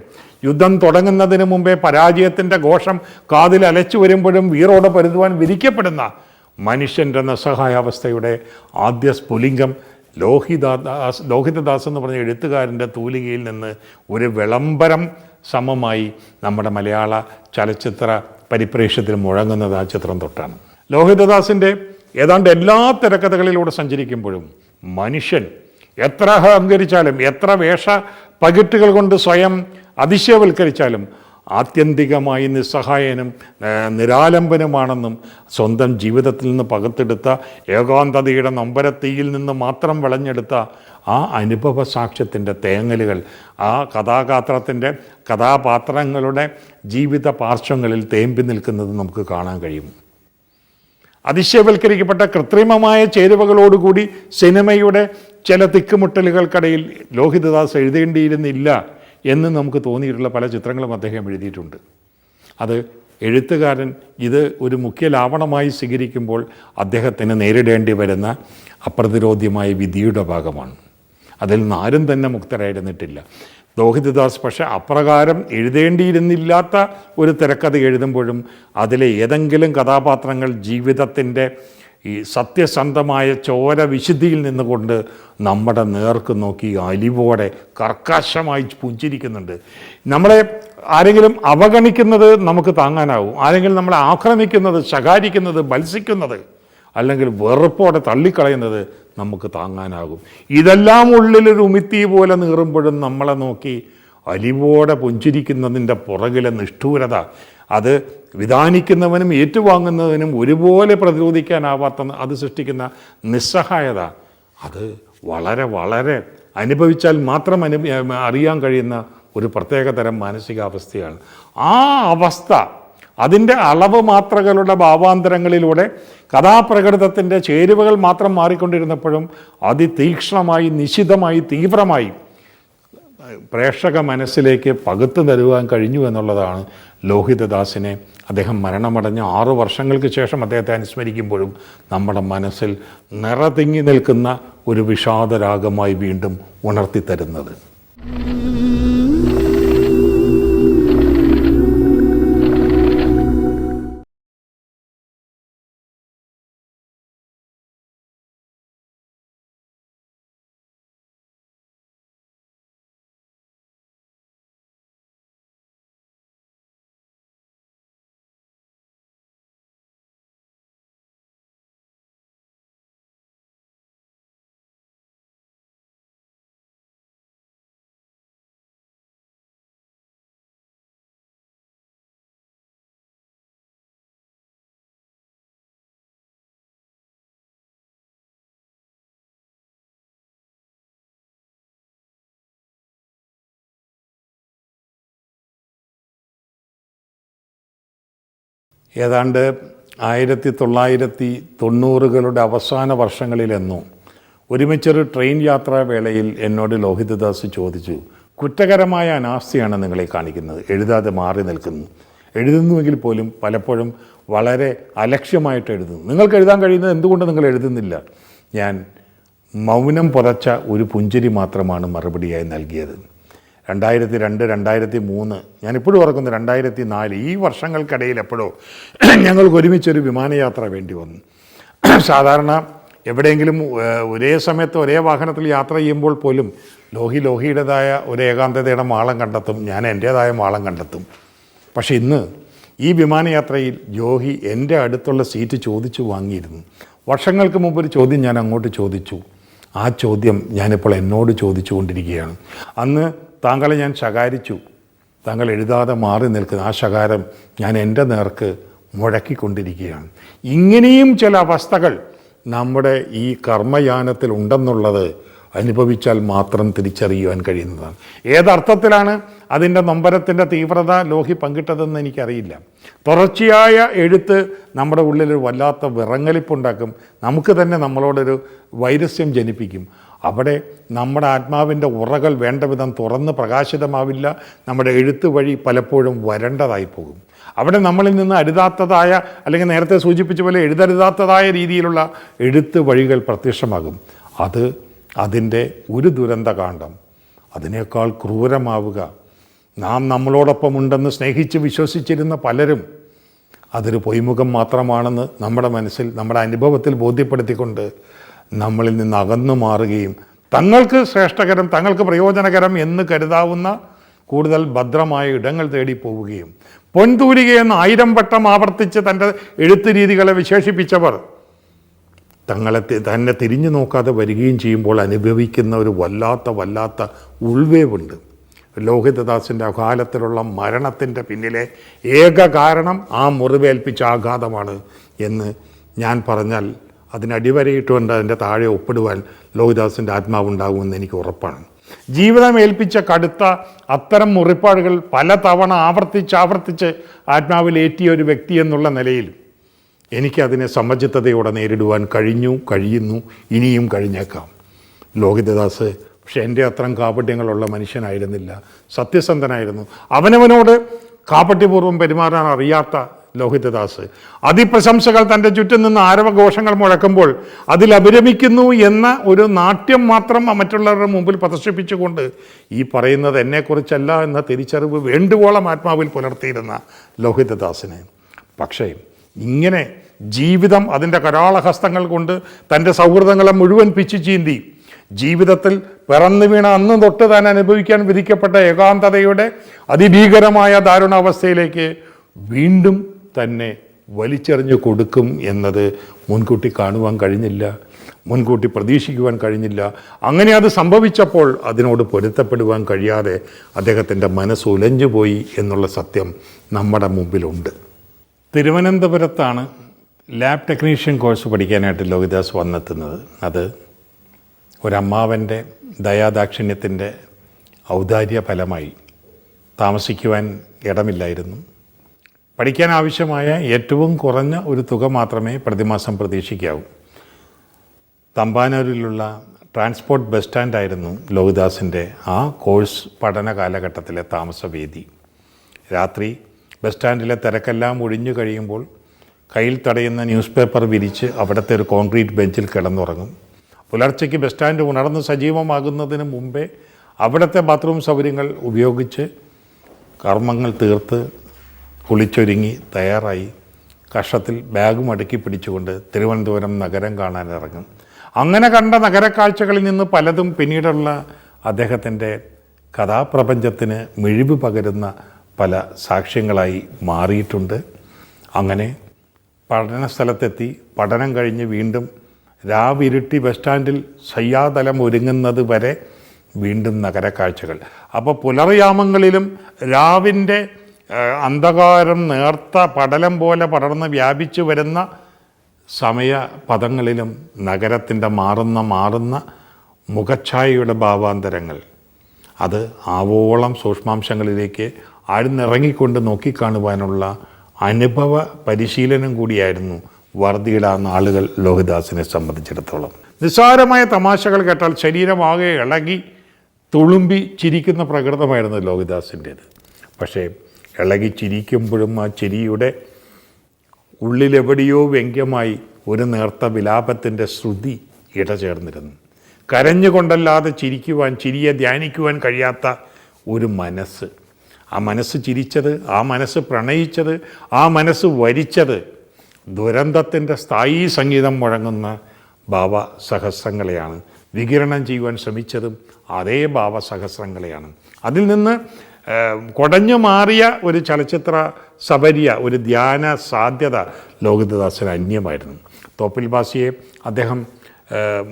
യുദ്ധം തുടങ്ങുന്നതിന് മുമ്പേ പരാജയത്തിൻ്റെ ഘോഷം കാതിൽ അലച്ചു വരുമ്പോഴും വീറോടെ പരുതുവാൻ വിധിക്കപ്പെടുന്ന മനുഷ്യൻ്റെ നിസ്സഹായാവസ്ഥയുടെ ആദ്യ സ്ഫുലിംഗം ലോഹിതദാസ് എന്ന് പറഞ്ഞ എഴുത്തുകാരൻ്റെ തൂലികയിൽ നിന്ന് ഒരു വിളംബരം സമമായി നമ്മുടെ മലയാള ചലച്ചിത്ര പരിപ്രേക്ഷ്യത്തിൽ മുഴങ്ങുന്നത് ആ ചിത്രം തൊട്ടാണ്. ലോഹിതദാസിൻ്റെ ഏതാണ്ട് എല്ലാ തിരക്കഥകളിലൂടെ സഞ്ചരിക്കുമ്പോഴും മനുഷ്യൻ എത്ര അഹങ്കരിച്ചാലും എത്ര പകിട്ടുകൾ കൊണ്ട് സ്വയം അതിശയവൽക്കരിച്ചാലും ആത്യന്തികമായി നിസ്സഹായനും നിരാലംബനുമാണെന്നും സ്വന്തം ജീവിതത്തിൽ നിന്ന് പകർത്തെടുത്ത ഏകാന്തതയുടെ നൊമ്പരത്തീയിൽ നിന്ന് മാത്രം വിളഞ്ഞെടുത്ത ആ അനുഭവ സാക്ഷ്യത്തിൻ്റെ തേങ്ങലുകൾ ആ കഥാപാത്രങ്ങളുടെ ജീവിത പാർശ്വങ്ങളിൽ തേമ്പി നിൽക്കുന്നത് നമുക്ക് കാണാൻ കഴിയും. അതിശയവൽക്കരിക്കപ്പെട്ട കൃത്രിമമായ ചേരുവകളോടുകൂടി സിനിമയുടെ ചില തിക്കുമുട്ടലുകൾക്കിടയിൽ ലോഹിതദാസ് എഴുതേണ്ടിയിരുന്നില്ല എന്ന് നമുക്ക് തോന്നിയിട്ടുള്ള പല ചിത്രങ്ങളും അദ്ദേഹം എഴുതിയിട്ടുണ്ട്. അത് എഴുത്തുകാരൻ ഇത് ഒരു മുഖ്യ ലാവണമായി സ്വീകരിക്കുമ്പോൾ അദ്ദേഹത്തിന് നേരിടേണ്ടി വരുന്ന അപ്രതിരോധ്യമായ വിധിയുടെ ഭാഗമാണ്. അതിൽ നിന്ന് ആരും തന്നെ മുക്തരായിരുന്നിട്ടില്ല. ലോഹിതദാസ് പക്ഷേ അപ്രകാരം എഴുതേണ്ടിയിരുന്നില്ലാത്ത ഒരു തിരക്കഥ എഴുതുമ്പോഴും അതിലെ ഏതെങ്കിലും കഥാപാത്രങ്ങൾ ജീവിതത്തിൻ്റെ ഈ സത്യസന്ധമായ ചോര വിശുദ്ധിയിൽ നിന്നുകൊണ്ട് നമ്മുടെ നേർക്ക് നോക്കി അലിവോടെ കർക്കശമായി പുഞ്ചിരിക്കുന്നുണ്ട്. നമ്മളെ ആരെങ്കിലും അവഗണിക്കുന്നത് നമുക്ക് താങ്ങാനാവും, ആരെങ്കിലും നമ്മളെ ആക്രമിക്കുന്നത്, ശകാരിക്കുന്നത്, ഭത്സിക്കുന്നത്, അല്ലെങ്കിൽ വെറുപ്പോടെ തള്ളിക്കളയുന്നത് നമുക്ക് താങ്ങാനാകും. ഇതെല്ലാം ഉള്ളിലൊരു ഉമിത്തി പോലെ നീറുമ്പോഴും നമ്മളെ നോക്കി അലിവോടെ പുഞ്ചിരിക്കുന്നതിൻ്റെ പുറകിലെ നിഷ്ഠൂരത, അത് വിധാനിക്കുന്നവനും ഏറ്റുവാങ്ങുന്നതിനും ഒരുപോലെ പ്രതിരോധിക്കാനാവാത്ത അത് സൃഷ്ടിക്കുന്ന നിസ്സഹായത, അത് വളരെ വളരെ അനുഭവിച്ചാൽ മാത്രം അറിയാൻ കഴിയുന്ന ഒരു പ്രത്യേകതരം മാനസികാവസ്ഥയാണ്. ആ അവസ്ഥ അതിൻ്റെ അളവ് മാത്രകളുടെ ഭാവാന്തരങ്ങളിലൂടെ കഥാപ്രകൃതത്തിൻ്റെ ചേരുവകൾ മാത്രം മാറിക്കൊണ്ടിരുന്നപ്പോഴും അതിതീക്ഷ്ണമായി, നിശിതമായി, തീവ്രമായി പ്രേക്ഷക മനസ്സിലേക്ക് പകുത്തു തരുവാൻ കഴിഞ്ഞു എന്നുള്ളതാണ് ലോഹിതദാസിനെ അദ്ദേഹം മരണമടഞ്ഞ 6 വർഷങ്ങൾക്ക് ശേഷം അദ്ദേഹത്തെ അനുസ്മരിക്കുമ്പോഴും നമ്മുടെ മനസ്സിൽ നിറതിങ്ങി നിൽക്കുന്ന ഒരു വിഷാദരാഗമായി വീണ്ടും ഉണർത്തിത്തരുന്നത്. ഏതാണ്ട് 1990കളുടെ അവസാന വർഷങ്ങളിലെന്നോ ഒരുമിച്ചൊരു ട്രെയിൻ യാത്രാ വേളയിൽ എന്നോട് ലോഹിതദാസ് ചോദിച്ചു, കുറ്റകരമായ അനാസ്ഥയാണ് നിങ്ങളെ കാണിക്കുന്നത്, എഴുതാതെ മാറി നിൽക്കുന്നു. എഴുതുന്നുവെങ്കിൽ പോലും പലപ്പോഴും വളരെ അലക്ഷ്യമായിട്ട് എഴുതുന്നു. നിങ്ങൾക്ക് എഴുതാൻ കഴിയുന്നത് എന്തുകൊണ്ട് നിങ്ങൾ എഴുതുന്നില്ല? ഞാൻ മൗനം പുതച്ച ഒരു പുഞ്ചിരി മാത്രമാണ് മറുപടിയായി നൽകിയത്. 2002, 2003, ഞാനിപ്പോഴും ഓർക്കുന്നു 2004, ഈ വർഷങ്ങൾക്കിടയിൽ എപ്പോഴോ ഞങ്ങൾക്ക് ഒരുമിച്ചൊരു വിമാനയാത്ര വേണ്ടി വന്നു. സാധാരണ എവിടെയെങ്കിലും ഒരേ സമയത്ത് ഒരേ വാഹനത്തിൽ യാത്ര ചെയ്യുമ്പോൾ പോലും ലോഹിയുടേതായ ഒരു ഏകാന്തതയുടെ മാളം കണ്ടെത്തും, ഞാൻ എൻ്റേതായ മാളം കണ്ടെത്തും. പക്ഷേ ഇന്ന് ഈ വിമാനയാത്രയിൽ ലോഹി എൻ്റെ അടുത്തുള്ള സീറ്റ് ചോദിച്ചു വാങ്ങിയിരുന്നു. വർഷങ്ങൾക്ക് മുമ്പ് ഒരു ചോദ്യം ഞാൻ അങ്ങോട്ട് ചോദിച്ചു. ആ ചോദ്യം ഞാനിപ്പോൾ എന്നോട് ചോദിച്ചു കൊണ്ടിരിക്കുകയാണ്. അന്ന് താങ്കളെ ഞാൻ ശകാരിച്ചു, താങ്കൾ എഴുതാതെ മാറി നിൽക്കുന്ന ആ ശകാരം ഞാൻ എൻ്റെ നേർക്ക് മുഴക്കിക്കൊണ്ടിരിക്കുകയാണ്. ഇങ്ങനെയും ചില അവസ്ഥകൾ നമ്മുടെ ഈ കർമ്മയാനത്തിൽ ഉണ്ടെന്നുള്ളത് അനുഭവിച്ചാൽ മാത്രം തിരിച്ചറിയുവാൻ കഴിയുന്നതാണ്. ഏതർത്ഥത്തിലാണ് അതിൻ്റെ നൊമ്പരത്തിൻ്റെ തീവ്രത ലോഹി പങ്കിട്ടതെന്ന് എനിക്കറിയില്ല. തുടർച്ചയായ എഴുത്ത് നമ്മുടെ ഉള്ളിലൊരു വല്ലാത്ത വിറങ്ങലിപ്പുണ്ടാക്കും, നമുക്ക് തന്നെ നമ്മളോടൊരു വൈരസ്യം ജനിപ്പിക്കും. അവിടെ നമ്മുടെ ആത്മാവിൻ്റെ ഉറകൾ വേണ്ട വിധം തുറന്ന് പ്രകാശിതമാവില്ല. നമ്മുടെ എഴുത്ത് വഴി പലപ്പോഴും വരണ്ടതായി പോകും. അവിടെ നമ്മളിൽ നിന്ന് അരുതാത്തതായ, അല്ലെങ്കിൽ നേരത്തെ സൂചിപ്പിച്ച പോലെ എഴുതരുതാത്തതായ രീതിയിലുള്ള എഴുത്ത് വഴികൾ പ്രത്യക്ഷമാകും. അതിൻ്റെ ഒരു ദുരന്തകാണ്ഡം. അതിനേക്കാൾ ക്രൂരമാവുക, നാം നമ്മളോടൊപ്പം ഉണ്ടെന്ന് സ്നേഹിച്ച് വിശ്വസിച്ചിരുന്ന പലരും അതൊരു പൊയ്മുഖം മാത്രമാണെന്ന് നമ്മുടെ മനസ്സിൽ, നമ്മുടെ അനുഭവത്തിൽ ബോധ്യപ്പെടുത്തിക്കൊണ്ട് നമ്മളിൽ നിന്ന് അകന്നു മാറുകയും തങ്ങൾക്ക് ശ്രേഷ്ഠകരം, തങ്ങൾക്ക് പ്രയോജനകരം എന്ന് കരുതാവുന്ന കൂടുതൽ ഭദ്രമായ ഇടങ്ങൾ തേടി പോവുകയും പൊൻതൂലികയെന്ന് 1000 വട്ടം ആവർത്തിച്ച് തൻ്റെ എഴുത്ത് രീതികളെ വിശേഷിപ്പിച്ചവർ തന്നെ തിരിഞ്ഞു നോക്കാതെ വരികയും ചെയ്യുമ്പോൾ അനുഭവിക്കുന്ന ഒരു വല്ലാത്ത ഉൾവേവുണ്ട്. ലോഹിതദാസിൻ്റെ അകാലത്തിലുള്ള മരണത്തിൻ്റെ പിന്നിലെ ഏക കാരണം ആ മുറിവേൽപ്പിച്ച ആഘാതമാണ് എന്ന് ഞാൻ പറഞ്ഞാൽ അതിനടിവരയിട്ടുകൊണ്ട് അതിൻ്റെ താഴെ ഒപ്പിടുവാൻ ലോഹിതദാസിൻ്റെ ആത്മാവുണ്ടാകുമെന്ന് എനിക്ക് ഉറപ്പാണ്. ജീവിതം ഏൽപ്പിച്ച കടുത്ത അത്തരം മുറിപ്പാടുകൾ പലതവണ ആവർത്തിച്ച് ആത്മാവിലേറ്റിയ ഒരു വ്യക്തി എന്നുള്ള നിലയിൽ എനിക്കതിനെ സമചിത്തതയോടെ നേരിടുവാൻ കഴിയുന്നു, ഇനിയും കഴിഞ്ഞേക്കാം. ലോഹിതദാസ് പക്ഷെ എൻ്റെ അത്രയും കാപട്യങ്ങളുള്ള മനുഷ്യനായിരുന്നില്ല, സത്യസന്ധനായിരുന്നു. അവനവനോട് കാപട്യപൂർവ്വം പെരുമാറാൻ അറിയാത്ത ലോഹിതദാസ് അതിപ്രശംസകൾ തൻ്റെ ചുറ്റും നിന്ന് ആരവഘോഷങ്ങൾ മുഴക്കുമ്പോൾ അതിൽ അഭിരമിക്കുന്നു എന്ന ഒരു നാട്യം മാത്രം മറ്റുള്ളവരുടെ മുമ്പിൽ പ്രദർശിപ്പിച്ചുകൊണ്ട് ഈ പറയുന്നത് എന്നെക്കുറിച്ചല്ല എന്ന തിരിച്ചറിവ് വേണ്ടുവോളം ആത്മാവിൽ പുലർത്തിയിരുന്ന ലോഹിതദാസിന് പക്ഷേ ഇങ്ങനെ ജീവിതം അതിൻ്റെ കരാളഹസ്തങ്ങൾ കൊണ്ട് തൻ്റെ സൗഹൃദങ്ങളെ മുഴുവൻ പിച്ചു ചീന്തി ജീവിതത്തിൽ പിറന്നു വീണ അന്ന് തൊട്ട് താൻ അനുഭവിക്കാൻ വിധിക്കപ്പെട്ട ഏകാന്തതയുടെ അതിഭീകരമായ ദാരുണാവസ്ഥയിലേക്ക് വീണ്ടും തന്നെ വലിച്ചെറിഞ്ഞു കൊടുക്കും എന്നത് മുൻകൂട്ടി കാണുവാൻ കഴിഞ്ഞില്ല, മുൻകൂട്ടി പ്രതീക്ഷിക്കുവാൻ കഴിഞ്ഞില്ല. അങ്ങനെ അത് സംഭവിച്ചപ്പോൾ അതിനോട് പൊരുത്തപ്പെടുവാൻ കഴിയാതെ അദ്ദേഹത്തിൻ്റെ മനസ്സ് ഉലഞ്ഞുപോയി എന്നുള്ള സത്യം നമ്മുടെ മുമ്പിലുണ്ട്. തിരുവനന്തപുരത്താണ് ലാബ് ടെക്നീഷ്യൻ കോഴ്സ് പഠിക്കാനായിട്ട് ലോഹിതദാസ് വന്നെത്തുന്നത്. അത് ഒരമ്മാവൻ്റെ ദയാദാക്ഷിണ്യത്തിൻ്റെ ഔദാര്യ ഫലമായി. താമസിക്കുവാൻ ഇടമില്ലായിരുന്നു. പഠിക്കാൻ ആവശ്യമായ ഏറ്റവും കുറഞ്ഞ ഒരു തുക മാത്രമേ പ്രതിമാസം പ്രതീക്ഷിക്കാവൂ. തമ്പാനൂരിലുള്ള ട്രാൻസ്പോർട്ട് ബസ് സ്റ്റാൻഡായിരുന്നു ലോഹിതദാസിൻ്റെ ആ കോഴ്സ് പഠന കാലഘട്ടത്തിലെ താമസവേദി. രാത്രി ബസ് സ്റ്റാൻഡിലെ തിരക്കെല്ലാം ഒഴിഞ്ഞു കഴിയുമ്പോൾ കയ്യിൽ തടയുന്ന ന്യൂസ് പേപ്പർ വിരിച്ച് അവിടുത്തെ ഒരു കോൺക്രീറ്റ് ബെഞ്ചിൽ കിടന്നുറങ്ങും. പുലർച്ചയ്ക്ക് ബസ് സ്റ്റാൻഡ് ഉണർന്ന് സജീവമാകുന്നതിന് മുമ്പേ അവിടുത്തെ ബാത്റൂം സൗകര്യങ്ങൾ ഉപയോഗിച്ച് കർമ്മങ്ങൾ തീർത്ത് കുളിച്ചൊരുങ്ങി തയ്യാറായി കഷത്തിൽ ബാഗ് മടക്കി പിടിച്ചുകൊണ്ട് തിരുവനന്തപുരം നഗരം കാണാനിറങ്ങും. അങ്ങനെ കണ്ട നഗരക്കാഴ്ചകളിൽ നിന്ന് പലതും പിന്നീടുള്ള അദ്ദേഹത്തിൻ്റെ കഥാപ്രപഞ്ചത്തിന് മിഴിവ് പകരുന്ന പല സാക്ഷ്യങ്ങളായി മാറിയിട്ടുണ്ട്. അങ്ങനെ പഠന സ്ഥലത്തെത്തി പഠനം കഴിഞ്ഞ് വീണ്ടും രാവിരുട്ടി ബസ് സ്റ്റാൻഡിൽ ശയ്യാതലം ഒരുങ്ങുന്നത് വരെ വീണ്ടും നഗരക്കാഴ്ചകൾ. അപ്പോൾ പുലർയാമങ്ങളിലും രാവിൻ്റെ അന്ധകാരം നേർത്ത പടലം പോലെ പടർന്ന് വ്യാപിച്ചു വരുന്ന സമയപദങ്ങളിലും നഗരത്തിൻ്റെ മാറുന്ന മുഖഛായയുടെ ഭാവാന്തരങ്ങൾ അത് ആവോളം സൂക്ഷ്മാംശങ്ങളിലേക്ക് ആഴ്ന്നിറങ്ങിക്കൊണ്ട് നോക്കിക്കാണുവാനുള്ള അനുഭവ പരിശീലനം കൂടിയായിരുന്നു വർദ്ധിയുടെ ആ നാളുകൾ ലോഹിതദാസിനെ സംബന്ധിച്ചിടത്തോളം. നിസ്സാരമായ തമാശകൾ കേട്ടാൽ ശരീരമാകെ ഇളകി തുളുമ്പി ചിരിക്കുന്ന പ്രകൃതമായിരുന്നു ലോഹിതദാസിൻ്റേത്. പക്ഷേ ഇളകി ചിരിക്കുമ്പോഴും ആ ചിരിയുടെ ഉള്ളിലെവിടെയോ വ്യംഗ്യമായി ഒരു നേർത്ത വിലാപത്തിൻ്റെ ശ്രുതി ഇടചേർന്നിരുന്നു. കരഞ്ഞുകൊണ്ടല്ലാതെ ചിരിയെ ധ്യാനിക്കുവാൻ കഴിയാത്ത ഒരു മനസ്സ്. ആ മനസ്സ് ചിരിച്ചത്, ആ മനസ്സ് പ്രണയിച്ചത്, ആ മനസ്സ് വരിച്ചത് ദുരന്തത്തിൻ്റെ സ്ഥായീ സംഗീതം മുഴങ്ങുന്ന ഭാവസഹസ്രങ്ങളെയാണ്. വികിരണം ചെയ്യുവാൻ ശ്രമിച്ചതും അതേ ഭാവസഹസ്രങ്ങളെയാണ്. അതിൽ നിന്ന് കുടഞ്ഞു മാറിയ ഒരു ചലച്ചിത്ര സബരിയ, ഒരു ധ്യാന സാധ്യത ലോഹിതദാസിന് അന്യമായിരുന്നു. തോപ്പിൽ ഭാസിയെ അദ്ദേഹം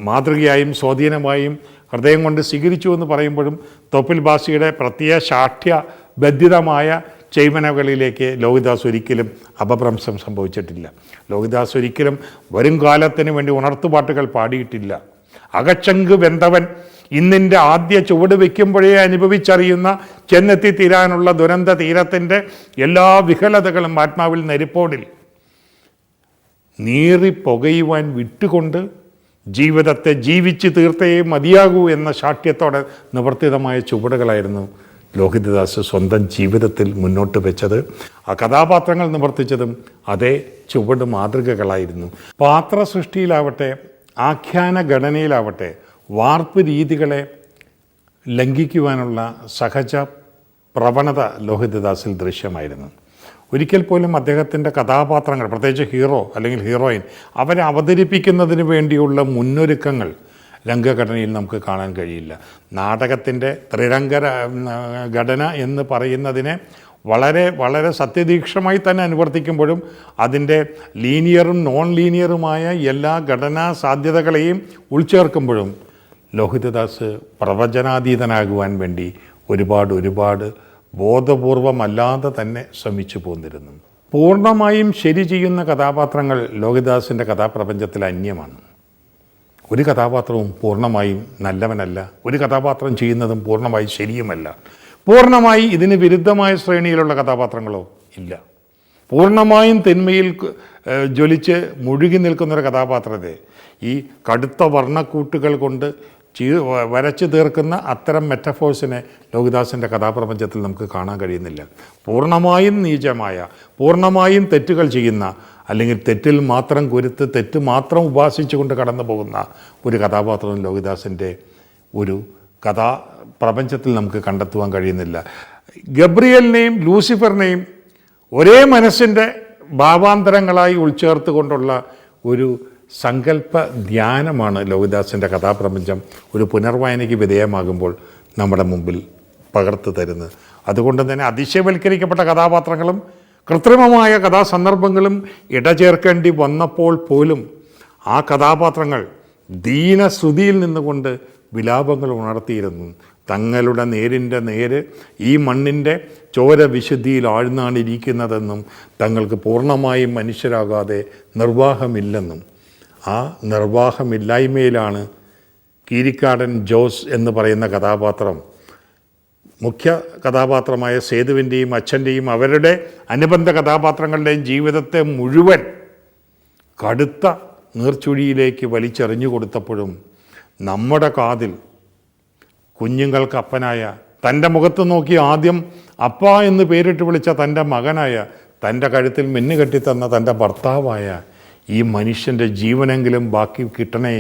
മാതൃകയായും സ്വാധീനമായും ഹൃദയം കൊണ്ട് സ്വീകരിച്ചു എന്ന് പറയുമ്പോഴും തോപ്പിൽ ഭാസിയുടെ പ്രത്യയശാഠ്യ ബദ്ധിതമായ ചെയ്വനകളിലേക്ക് ലോഹിതദാസ് ഒരിക്കലും അപഭ്രംശം സംഭവിച്ചിട്ടില്ല. ലോഹിതദാസ് ഒരിക്കലും വരും കാലത്തിന് വേണ്ടി ഉണർത്തുപാട്ടുകൾ പാടിയിട്ടില്ല. അകച്ചങ്ക് വെന്തവൻ ഇന്നിൻ്റെ ആദ്യ ചുവട് വയ്ക്കുമ്പോഴേ അനുഭവിച്ചറിയുന്ന ചെന്നെത്തി തീരാനുള്ള ദുരന്ത തീരത്തിൻ്റെ എല്ലാ വിഹലതകളും ആത്മാവിൽ നെരിപ്പോടിൽ നീറി പുകയുവാൻ വിട്ടുകൊണ്ട് ജീവിതത്തെ ജീവിച്ച് തീർത്തേ മതിയാകൂ എന്ന ശാഠ്യത്തോടെ നിവർത്തിതമായ ചുവടുകളായിരുന്നു ലോഹിതദാസ് സ്വന്തം ജീവിതത്തിൽ മുന്നോട്ട് വെച്ചത്. ആ കഥാപാത്രങ്ങൾ നിവർത്തിച്ചതും അതേ ചുവട് മാതൃകകളായിരുന്നു. പാത്രസൃഷ്ടിയിലാവട്ടെ, ആഖ്യാന ഘടനയിലാവട്ടെ, വാർപ്പ് രീതികളെ ലംഘിക്കുവാനുള്ള സഹജ പ്രവണത ലോഹിതദാസിൽ ദൃശ്യമായിരുന്നു. ഒരിക്കൽ പോലും അദ്ദേഹത്തിൻ്റെ കഥാപാത്രങ്ങൾ, പ്രത്യേകിച്ച് ഹീറോ അല്ലെങ്കിൽ ഹീറോയിൻ, അവരെ അവതരിപ്പിക്കുന്നതിന് വേണ്ടിയുള്ള മുന്നൊരുക്കങ്ങൾ രംഗഘടനയിൽ നമുക്ക് കാണാൻ കഴിയില്ല. നാടകത്തിൻ്റെ ത്രിരംഗ ഘടന എന്ന് പറയുന്നതിനെ വളരെ വളരെ സത്യദീക്ഷമായി തന്നെ അനുവർത്തിക്കുമ്പോഴും അതിൻ്റെ ലീനിയറും നോൺ ലീനിയറുമായ എല്ലാ ഘടനാ സാധ്യതകളെയും ഉൾച്ചേർക്കുമ്പോഴും ലോഹിതദാസ് പ്രവചനാതീതനാകുവാൻ വേണ്ടി ഒരുപാട് ബോധപൂർവമല്ലാതെ തന്നെ ശ്രമിച്ചു പോന്നിരുന്നു. പൂർണ്ണമായും ശരി ചെയ്യുന്ന കഥാപാത്രങ്ങൾ ലോഹിതദാസിൻ്റെ കഥാപ്രപഞ്ചത്തിൽ അന്യമാണ്. ഒരു കഥാപാത്രവും പൂർണ്ണമായും നല്ലവനല്ല. ഒരു കഥാപാത്രം ചെയ്യുന്നതും പൂർണ്ണമായി ശരിയുമല്ല. പൂർണ്ണമായി ഇതിന് വിരുദ്ധമായ ശ്രേണിയിലുള്ള കഥാപാത്രങ്ങളോ ഇല്ല. പൂർണ്ണമായും തിന്മയിൽ ജ്വലിച്ച് മുഴുകി നിൽക്കുന്നൊരു കഥാപാത്രത്തെ ഈ കടുത്ത വർണ്ണക്കൂട്ടുകൾ കൊണ്ട് വരച്ചു തീർക്കുന്ന അത്തരം മെറ്റഫോഴ്സിനെ ലോഹിതദാസിൻ്റെ കഥാപ്രപഞ്ചത്തിൽ നമുക്ക് കാണാൻ കഴിയുന്നില്ല. പൂർണ്ണമായും നീചമായ, പൂർണ്ണമായും തെറ്റുകൾ ചെയ്യുന്ന, അല്ലെങ്കിൽ തെറ്റിൽ മാത്രം കുരുത്ത് തെറ്റ് മാത്രം ഉപാസിച്ചുകൊണ്ട് കടന്നു പോകുന്ന ഒരു കഥാപാത്രം ലോഹിതദാസിൻ്റെ ഒരു കഥാപ്രപഞ്ചത്തിൽ നമുക്ക് കണ്ടെത്തുവാൻ കഴിയുന്നില്ല. ഗബ്രിയലിനെയും ലൂസിഫറിനെയും ഒരേ മനസ്സിൻ്റെ ഭാവാന്തരങ്ങളായി ഉൾച്ചേർത്തുകൊണ്ടുള്ള ഒരു സങ്കല്പ ധ്യാനമാണ് ലോഹിതദാസിൻ്റെ കഥാപ്രപഞ്ചം ഒരു പുനർവായനയ്ക്ക് വിധേയമാകുമ്പോൾ നമ്മുടെ മുമ്പിൽ പകർന്നു തരുന്നത്. അതുകൊണ്ട് തന്നെ അതിശയവൽക്കരിക്കപ്പെട്ട കഥാപാത്രങ്ങളും കൃത്രിമമായ കഥാസന്ദർഭങ്ങളും ഇടചേർക്കേണ്ടി വന്നപ്പോൾ പോലും ആ കഥാപാത്രങ്ങൾ ദീനശ്രുതിയിൽ നിന്നുകൊണ്ട് വിലാപങ്ങൾ ഉണർത്തിയിരുന്നു. തങ്ങളുടെ നേരിൻ്റെ നേര് ഈ മണ്ണിൻ്റെ ചോര വിശുദ്ധിയിൽ ആഴ്ന്നാണിരിക്കുന്നതെന്നും തങ്ങൾക്ക് പൂർണ്ണമായും മനുഷ്യരാകാതെ നിർവാഹമില്ലെന്നും ആ നിർവാഹമില്ലായ്മയിലാണ് കീരിക്കാടൻ ജോസ് എന്ന് പറയുന്ന കഥാപാത്രം മുഖ്യ കഥാപാത്രമായ സേതുവിൻ്റെയും അച്ഛൻ്റെയും അവരുടെ അനുബന്ധ കഥാപാത്രങ്ങളുടെയും ജീവിതത്തെ മുഴുവൻ കടുത്ത നീർച്ചുഴിയിലേക്ക് വലിച്ചെറിഞ്ഞു കൊടുത്തപ്പോഴും നമ്മുടെ കാതിൽ കുഞ്ഞുങ്ങൾക്ക് അപ്പനായ തൻ്റെ മുഖത്ത് നോക്കി ആദ്യം അപ്പ എന്ന് പേരിട്ട് വിളിച്ച തൻ്റെ മകനായ തൻ്റെ കഴുത്തിൽ മിന്നു കെട്ടിത്തന്ന തൻ്റെ ഭർത്താവായ ഈ മനുഷ്യൻ്റെ ജീവനെങ്കിലും ബാക്കി കിട്ടണേ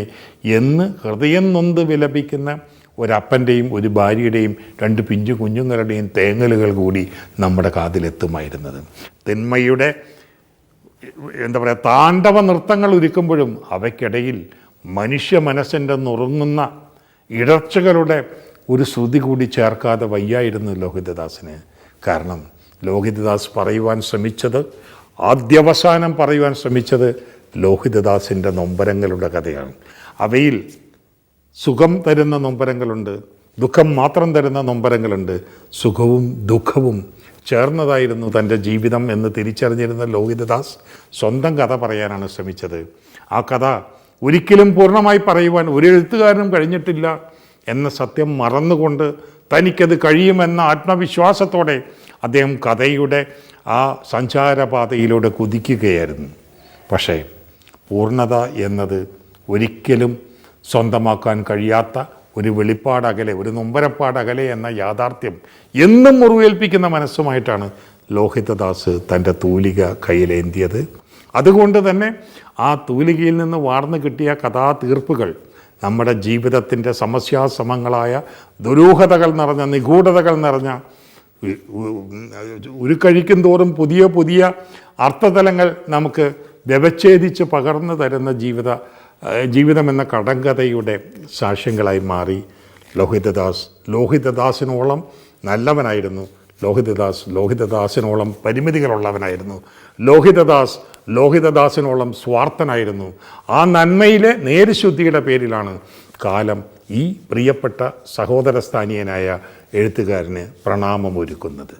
എന്ന് ഹൃദയം നൊന്ത് വിലപിക്കുന്ന ഒരപ്പൻ്റെയും ഒരു ഭാര്യയുടെയും രണ്ട് പിഞ്ചു കുഞ്ഞുങ്ങളുടെയും തേങ്ങലുകൾ കൂടി നമ്മുടെ കാതിലെത്തുമായിരുന്നത്. തിന്മയുടെ താണ്ഡവ നൃത്തങ്ങൾ ഒരുക്കുമ്പോഴും അവയ്ക്കിടയിൽ മനുഷ്യ മനസ്സിൻ്റെ നുറുങ്ങുന്ന ഇടർച്ചകളുടെ ഒരു ശ്രുതി കൂടി ചേർക്കാതെ വയ്യായിരുന്നു ലോഹിതദാസിന്. കാരണം ലോഹിതദാസ് പറയുവാൻ ശ്രമിച്ചത്, ആദ്യവസാനം പറയുവാൻ ശ്രമിച്ചത് ലോഹിതദാസിൻ്റെ നൊമ്പരങ്ങളുടെ കഥയാണ്. അവയിൽ സുഖം തരുന്ന നൊമ്പരങ്ങളുണ്ട്, ദുഃഖം മാത്രം തരുന്ന നൊമ്പരങ്ങളുണ്ട്. സുഖവും ദുഃഖവും ചേർന്നതായിരുന്നു തൻ്റെ ജീവിതം എന്ന് തിരിച്ചറിഞ്ഞിരുന്ന ലോഹിതദാസ് സ്വന്തം കഥ പറയാനാണ് ശ്രമിച്ചത്. ആ കഥ ഒരിക്കലും പൂർണ്ണമായി പറയുവാൻ ഒരു എഴുത്തുകാരനും കഴിഞ്ഞിട്ടില്ല എന്ന സത്യം മറന്നുകൊണ്ട് തനിക്കത് കഴിയുമെന്ന ആത്മവിശ്വാസത്തോടെ അദ്ദേഹം കഥയുടെ ആ സഞ്ചാരപാതയിലൂടെ കുതിക്കുകയായിരുന്നു. പക്ഷേ പൂർണ്ണത എന്നത് ഒരിക്കലും സ്വന്തമാക്കാൻ കഴിയാത്ത ഒരു വെളിപ്പാടകലെ, ഒരു നൊമ്പരപ്പാടകലെ എന്ന യാഥാർത്ഥ്യം എന്നും മുറിവേൽപ്പിക്കുന്ന മനസ്സുമായിട്ടാണ് ലോഹിതദാസ് തൻ്റെ തൂലിക കയ്യിലേന്തിയത്. അതുകൊണ്ട് തന്നെ ആ തൂലികയിൽ നിന്ന് വാർന്നു കിട്ടിയ കഥാതീർപ്പുകൾ നമ്മുടെ ജീവിതത്തിൻ്റെ സമസ്യാസമങ്ങളായ ദുരൂഹതകൾ നിറഞ്ഞ, നിഗൂഢതകൾ നിറഞ്ഞ, ഉരുക്കഴിക്കും തോറും പുതിയ പുതിയ അർത്ഥതലങ്ങൾ നമുക്ക് വ്യവച്ഛേദിച്ച് പകർന്നു തരുന്ന ജീവിതമെന്ന കടങ്കഥയുടെ സാക്ഷ്യങ്ങളായി മാറി ലോഹിതദാസിനോളം നല്ലവനായിരുന്നു ലോഹിതദാസിനോളം പരിമിതികളുള്ളവനായിരുന്നു ലോഹിതദാസിനോളം സ്വാർത്ഥനായിരുന്നു. ആ നന്മയിലെ നേരുശുദ്ധിയുടെ പേരിലാണ് കാലം ഈ പ്രിയപ്പെട്ട സഹോദരസ്ഥാനീയനായ എഴുത്തുകാരന് പ്രണാമമൊരുക്കുന്നത്.